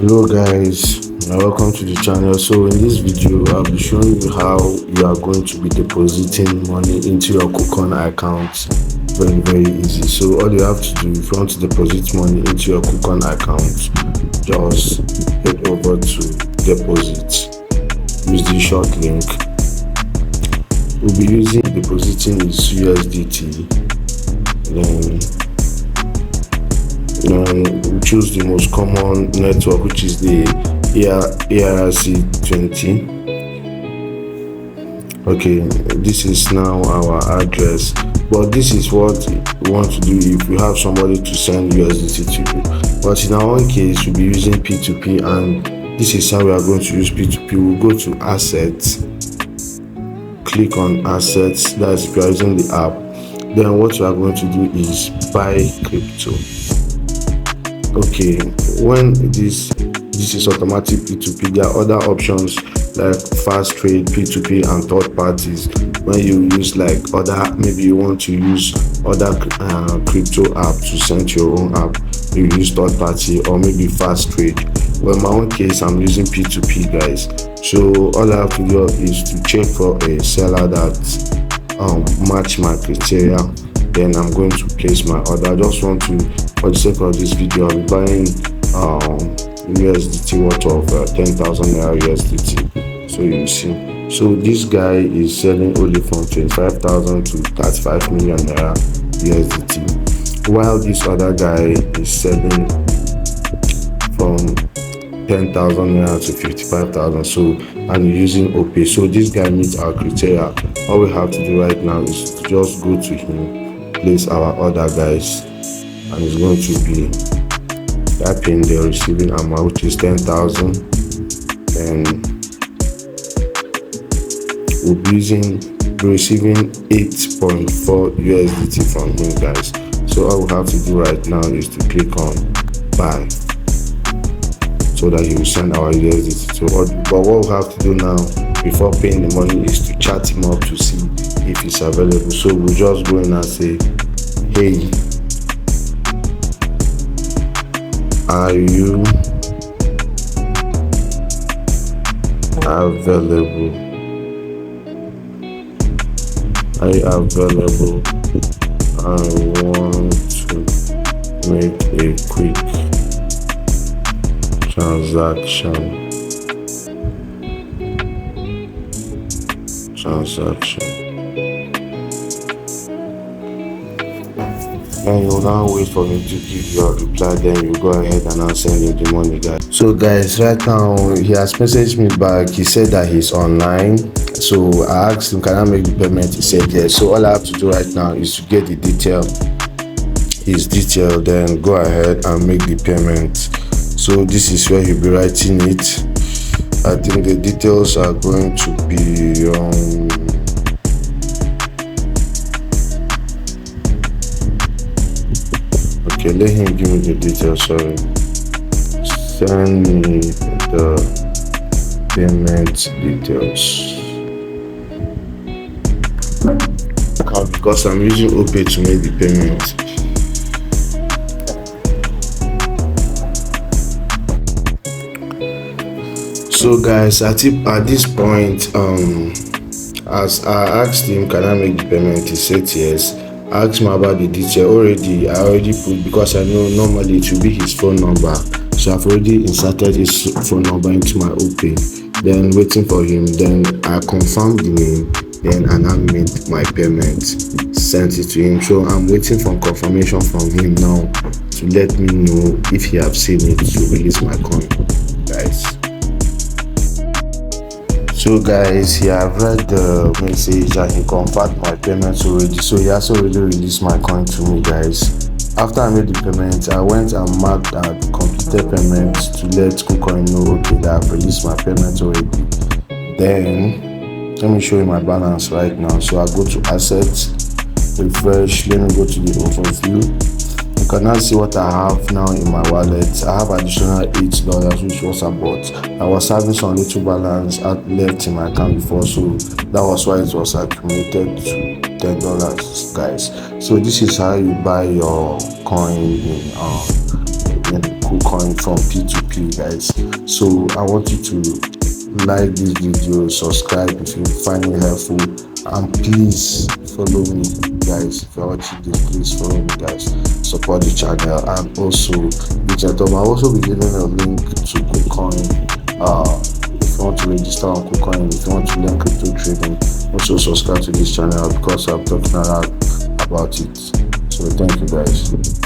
Hello guys, and welcome to the channel. So in this video I'll be showing you how you are going to be depositing money into your Kucoin account. Very easy. So all you have to do, if you want to deposit money into your Kucoin account, just head over to deposit, use the short link. We'll be using depositing is USDT. Then choose the most common network, which is the ERC20. Okay, this is now our address, but this is what we want to do if you have somebody to send USDT to you. But in our own case, we'll be using P2P, and this is how we are going to use P2P. We'll go to assets, click on assets, that's if you are using the app. Then what we are going to do is buy crypto. Okay, when this is automatic P2P, there are other options like fast trade, P2P, and third parties. When you use like other, maybe you want to use other crypto app to send to your own app, you use third party, or maybe fast trade. Well, in my own case, I'm using P2P, guys. So all I have to do is to check for a seller that match my criteria. Then I'm going to place my order. I just want to, for the sake of this video, I'll be buying USDT worth of 10,000 naira USDT. So you see, so this guy is selling only from 25,000 to 35 million naira USDT, while this other guy is selling from 10,000 naira to 55,000. So, and using OP. So this guy meets our criteria. All we have to do right now is to just go to him, place our order, guys, and it's going to be typing the receiving amount, which is 10,000, and we'll be receiving 8.4 USDT from him, guys. So all we have to do right now is to click on buy, so that he will send our USDT to. But what we have to do now before paying the money is to chat him up to see if it's available. So we'll just go in and say, hey, are you available? Are you available? I want to make a quick transaction. Then you will now wait for him to give your reply. Then you go ahead and I'll send him the money, guys. So guys, right now he has messaged me back. He said that he's online. So I asked him, can I make the payment? He said yes. So all I have to do right now is to get the his detail, then go ahead and make the payment. So this is where he'll be writing it. I think the details are going to be okay, let him give me the details. Sorry, send me the payment details. Because I'm using OP to make the payment. So guys, at this point, as I asked him, can I make the payment? He said yes. I asked him about the detail. I already put, because I know normally it will be his phone number. So I've already inserted his phone number into my OP. Then waiting for him. Then I confirmed the name. Then I now made my payment, sent it to him. So I'm waiting for confirmation from him now to let me know if he have seen it to release my coin, guys. So guys, he have read the message and he confirmed my payments already. So he has already released my coin to me, guys. After I made the payment, I went and marked that completed payment to let Kucoin know, okay, that I've released my payment already. Then let me show you my balance right now. So I go to assets, refresh, let me go to the overview. You can now see what I have now in my wallet. I have additional $8, which was I bought. I was having some little balance left in my account before, so that was why it was accumulated to $10, guys. So this is how you buy your coin in Kucoin from P2P, guys. So I want you to like this video, subscribe if you find it helpful, and please follow me, guys. If you're watching this, please follow me, guys. Support the channel, and also I'll also be giving a link to Kucoin. If you want to register on Kucoin, if you want to learn crypto trading, also subscribe to this channel because I'm talking a lot about it. So thank you, guys.